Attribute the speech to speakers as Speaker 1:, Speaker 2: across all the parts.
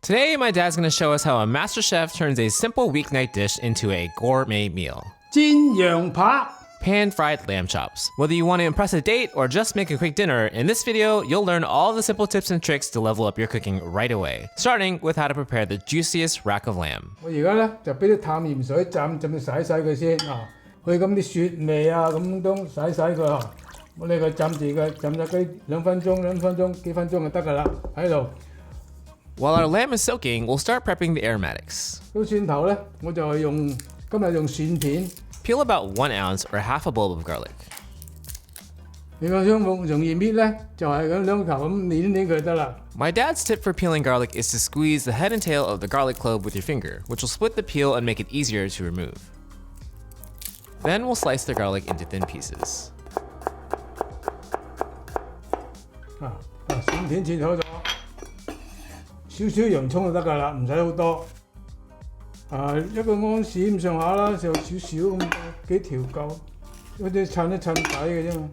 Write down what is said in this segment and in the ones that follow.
Speaker 1: Today, my dad's going to show us how a master chef turns a simple weeknight dish into a gourmet meal.
Speaker 2: 煎羊扒
Speaker 1: Pan-fried lamb chops. Whether you want to impress a date or just make a quick dinner, in this video, you'll learn all the simple tips and tricks to level up your cooking right away, starting with how to prepare the juiciest rack of lamb.
Speaker 2: 我而家咧就俾啲淡鹽水浸佢洗佢先啊，去咁啲雪味啊咁都洗佢啊。我呢個浸住佢，浸咗佢2分鐘、幾分鐘就得㗎啦，喺度。
Speaker 1: While our lamb is soaking, we'll start prepping the aromatics.
Speaker 2: 啲蒜頭咧，我就係今日用蒜片。
Speaker 1: Peel about 1 ounce or half a bulb of garlic.
Speaker 2: 你個想容易搣咧，就係咁兩頭咁捏佢得啦。
Speaker 1: My dad's tip for peeling garlic is to squeeze the head and tail of the garlic clove with your finger, which will split the peel and make it easier to remove. Then we'll slice the garlic into thin pieces.
Speaker 2: 蒜片切好咗，少少洋葱就得㗎啦，唔使好多。一個安士咁上下啦，就少少咁多，幾條夠，好似襯一襯底嘅啫嘛。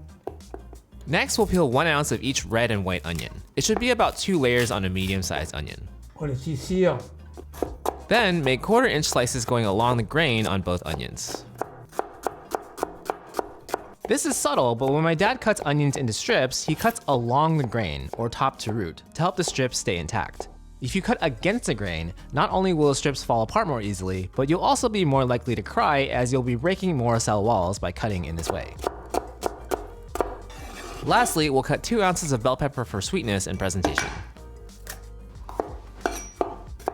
Speaker 1: Next, we'll peel 1 ounce of each red and white onion. It should be about 2 layers on a medium-sized onion.
Speaker 2: 我哋切絲啊。
Speaker 1: Then, make quarter-inch slices going along the grain on both onions. This is subtle, but when my dad cuts onions into strips, he cuts along the grain, or top to root, to help the strips stay intact. If you cut against the grain, not only will the strips fall apart more easily, but you'll also be more likely to cry as you'll be breaking more cell walls by cutting in this way. Lastly, we'll cut 2 ounces of bell pepper for sweetness and presentation.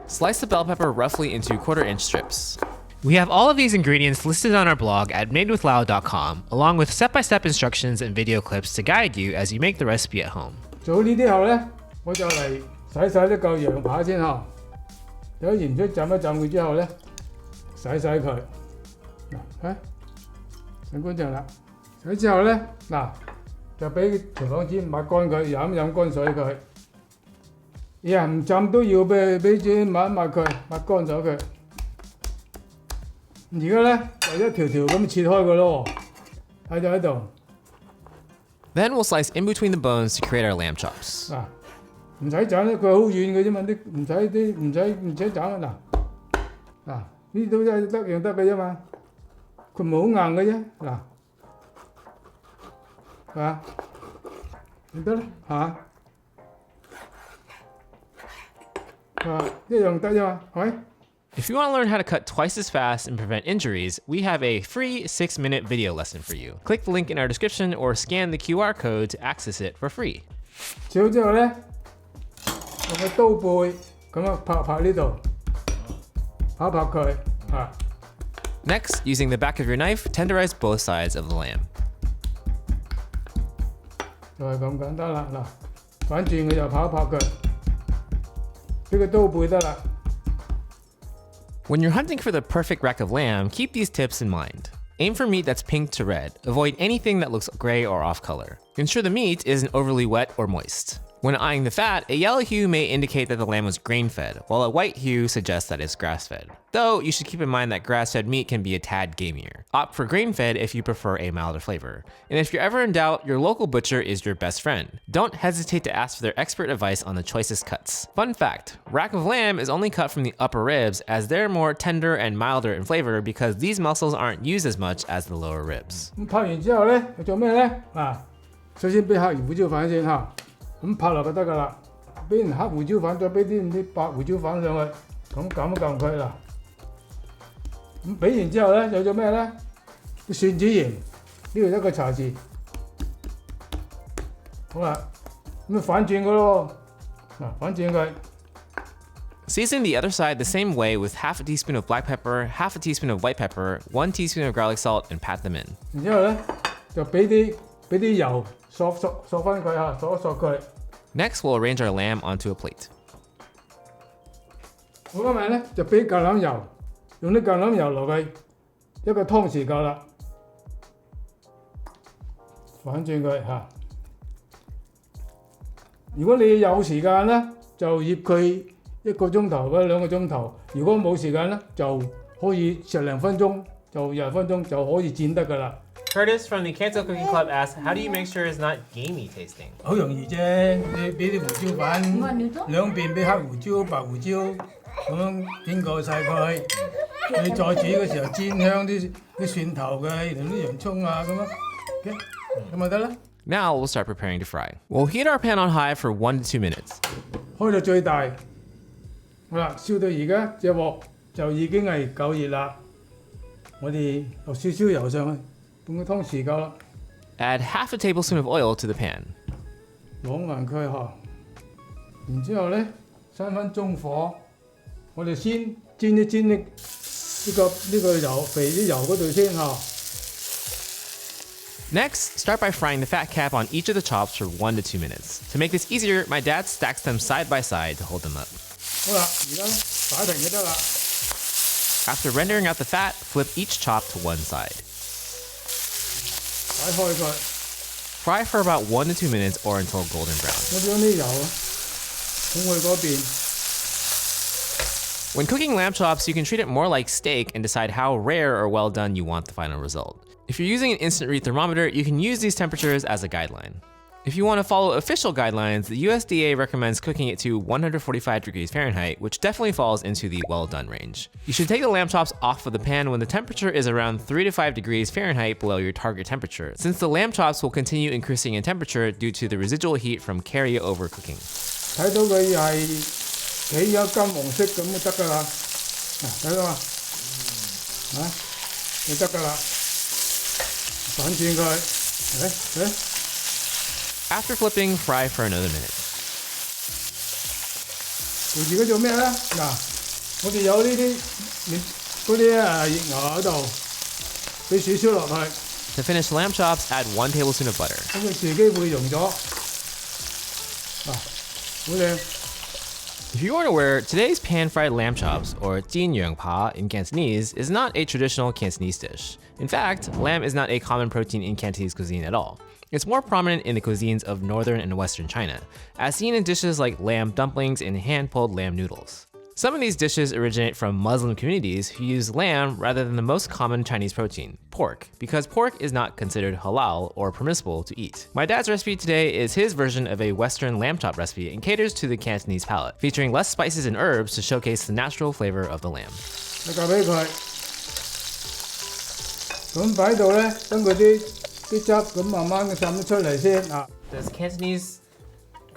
Speaker 1: Slice the bell pepper roughly into quarter-inch strips. We have all of these ingredients listed on our blog at madewithlao.com, along with step-by-step instructions and video clips to guide you as you make the recipe at home.
Speaker 2: 做好呢啲後咧，我就嚟洗呢嚿羊扒先嚇，有鹽水浸一浸佢之後咧，洗佢，嗱，洗乾淨啦。洗之後咧，嗱就俾廚房紙抹乾佢，飲乾水佢。唔浸都要俾紙抹佢，抹乾咗佢。而家咧就一條條咁切開佢咯，喺度。
Speaker 1: Then we'll slice in between the bones to create our lamb chops.
Speaker 2: 嗱，唔使斬咧，佢好軟嘅啫嘛，唔使斬啊嗱，呢度真係得樣得嘅啫嘛，佢唔係好硬嘅啫，嗱，係嘛，唔得啦，係嘛，一樣得啫嘛，係咪？
Speaker 1: If you want to learn how to cut twice as fast and prevent injuries, we have a free 6-minute video lesson for you. Click the link in our description or scan the QR code to access it for free.
Speaker 2: 切好之後咧，用個刀背咁樣拍呢度，拍佢啊。
Speaker 1: Next, using the back of your knife, tenderize both sides of the lamb.
Speaker 2: 就係咁簡單啦，嗱，反轉佢就拍佢，呢個刀背得啦。
Speaker 1: When you're hunting for the perfect rack of lamb, keep these tips in mind. Aim for meat that's pink to red. Avoid anything that looks gray or off color. Ensure the meat isn't overly wet or moist. When eyeing the fat, a yellow hue may indicate that the lamb was grain-fed, while a white hue suggests that it's grass-fed. Though, you should keep in mind that grass-fed meat can be a tad gamier. Opt for grain-fed if you prefer a milder flavor. And if you're ever in doubt, your local butcher is your best friend. Don't hesitate to ask for their expert advice on the choicest cuts. Fun fact, rack of lamb is only cut from the upper ribs as they're more tender and milder in flavor because these muscles aren't used as much as the lower ribs.
Speaker 2: 咁拍完之後咧，做咩咧？首先俾黑胡椒粉先嚇。 咁拍落就得㗎啦，俾完黑胡椒粉，再俾啲白胡椒粉上去，咁撳一撳佢啦。咁俾完之後咧，有咗咩咧？啲蒜子鹽，呢度一個茶匙。好啦，咁反轉佢咯，嗱反轉佢。
Speaker 1: Season the other side the same way with half a teaspoon of black pepper, half a teaspoon of white pepper, 1 teaspoon of garlic salt, and pat them in.
Speaker 2: 然之後咧，就俾啲油索翻佢嚇，索一索佢。
Speaker 1: Next, we'll arrange our lamb onto a plate.
Speaker 2: 我今日咧就俾橄欖油，用啲橄欖油落去1個湯匙夠啦。反轉佢嚇。如果你有時間咧，就醃佢1個鐘頭或者2個鐘頭；如果冇時間咧，就可以10零分鐘就20分鐘就可以煎得㗎啦。
Speaker 1: Curtis from the CANTO Cooking Club asks, how do you make sure it's not gamey tasting?
Speaker 2: 好容易啫，你俾啲胡椒粉，兩邊俾黑胡椒、白胡椒咁樣經過晒佢。你再煮嘅時候煎香啲蒜頭嘅，然後啲洋葱啊咁樣，OK，咁咪得啦。
Speaker 1: Now we'll start preparing to fry. We'll heat our pan on high for 1 to 2 minutes.
Speaker 2: 開到最大，好啦，燒到而家隻鑊就已經係夠熱啦。我哋落少少油上去，半個湯匙夠啦。
Speaker 1: Add half a tablespoon of oil to the pan.
Speaker 2: 攞勻佢嚇，然之後咧3分中火，我哋先煎一煎呢個油肥啲油嗰度先嚇。
Speaker 1: Next, start by frying the fat cap on each of the chops for 1 to 2 minutes. To make this easier, my dad stacks them side by side to hold them up.
Speaker 2: 好啦，而家咧擺平就得啦。
Speaker 1: After rendering out the fat, flip each chop to one side.
Speaker 2: 擺開佢，
Speaker 1: Fry for about 1 to 2 minutes or until golden brown.
Speaker 2: 我將啲油捧去嗰邊。
Speaker 1: When cooking lamb chops, you can treat it more like steak and decide how rare or well done you want the final result. If you're using an instant read thermometer, you can use these temperatures as a guideline. If you want to follow official guidelines, the USDA recommends cooking it to 145 degrees Fahrenheit, which definitely falls into the well done range. You should take the lamb chops off of the pan when the temperature is around 3 to 5 degrees Fahrenheit below your target temperature, since the lamb chops will continue increasing in temperature due to the residual heat from carryover cooking.
Speaker 2: 睇到佢係起咗金黃色咁就得㗎啦。嗱，睇到嘛？就得㗎啦。反轉佢，嚟。
Speaker 1: After flipping, fry for another minute.
Speaker 2: 而家做咩咧？嗱，我哋有呢啲嗰啲熱牛喺度，俾少少落去。
Speaker 1: To finish lamb chops, add 1 tablespoon of butter.
Speaker 2: 咁佢自己會溶咗。嗱，好靚。
Speaker 1: If you aren't aware, today's pan-fried lamb chops, or jin yang pa in Cantonese, is not a traditional Cantonese dish. In fact, lamb is not a common protein in Cantonese cuisine at all. It's more prominent in the cuisines of northern and western China, as seen in dishes like lamb dumplings and hand-pulled lamb noodles. Some of these dishes originate from Muslim communities who use lamb rather than the most common Chinese protein, pork, because pork is not considered halal or permissible to eat. My dad's recipe today is his version of a Western lamb chop recipe and caters to the Cantonese palate, featuring less spices and herbs to showcase the natural flavor of the lamb.
Speaker 2: 你夾俾佢，咁擺喺度咧，等佢啲汁咁慢慢嘅滲咗出嚟先啊。
Speaker 1: Does Cantonese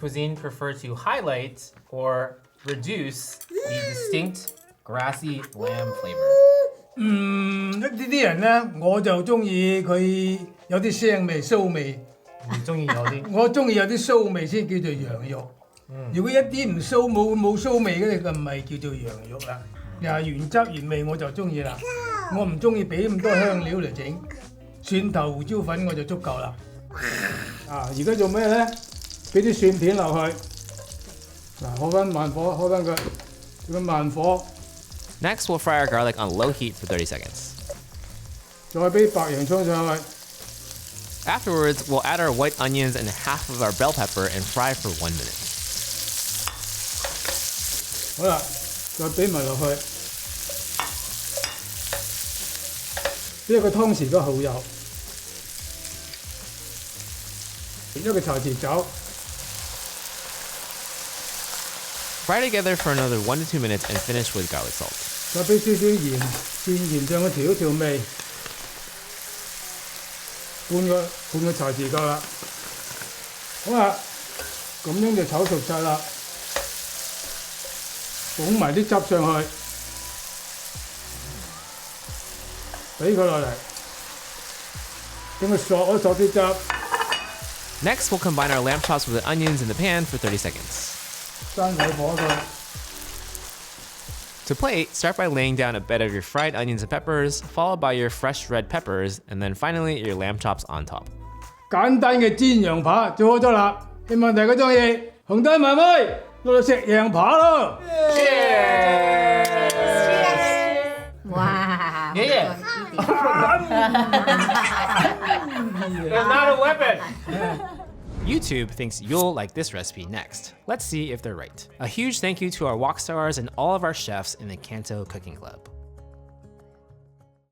Speaker 1: cuisine prefer to highlight or reduce the distinct grassy lamb flavor?
Speaker 2: 啲人咧，我就中意佢有啲腥味、臊味。
Speaker 1: 唔中意有啲，
Speaker 2: 我中意有啲臊味先叫做羊肉。如果一啲唔臊冇臊味嘅，就唔係叫做羊肉啦。又係原汁原味我就中意啦。我唔中意俾咁多香料嚟整，蒜頭胡椒粉我就足夠啦。啊，而家做咩咧？俾啲蒜片落去。嗱，開翻慢火，開翻佢，做緊慢火。
Speaker 1: Next, we'll fry our garlic on low heat for 30 seconds.
Speaker 2: 再俾白洋葱上去。
Speaker 1: Afterwards, we'll add our white onions and half of our bell pepper and fry for 1 minute.
Speaker 2: 好啦，再俾埋落去，一個湯匙嘅蠔油，一個茶匙酒。
Speaker 1: Fry together for another 1 to 2 minutes and finish with garlic salt.
Speaker 2: 再俾少少鹽，鹽上去調一調味。半個茶匙夠啦。好啦，咁樣就炒熟晒啦。捧埋啲汁上去，俾佢落嚟，等佢索一索啲汁。
Speaker 1: Next, we'll combine our lamb chops with the onions in the pan for 30 seconds.
Speaker 2: 閂細火佢。
Speaker 1: To plate, start by laying down a bed of your fried onions and peppers, followed by your fresh red peppers, and then finally your lamb chops on top.
Speaker 2: 簡單嘅煎羊扒做好咗啦，希望大家中意。紅燈妹妹，落嚟食羊扒咯！
Speaker 3: 哇！
Speaker 1: 爺爺 It's not a weapon! YouTube thinks you'll like this recipe next. Let's see if they're right. A huge thank you to our walk stars and all of our chefs in the CANTO Cooking Club.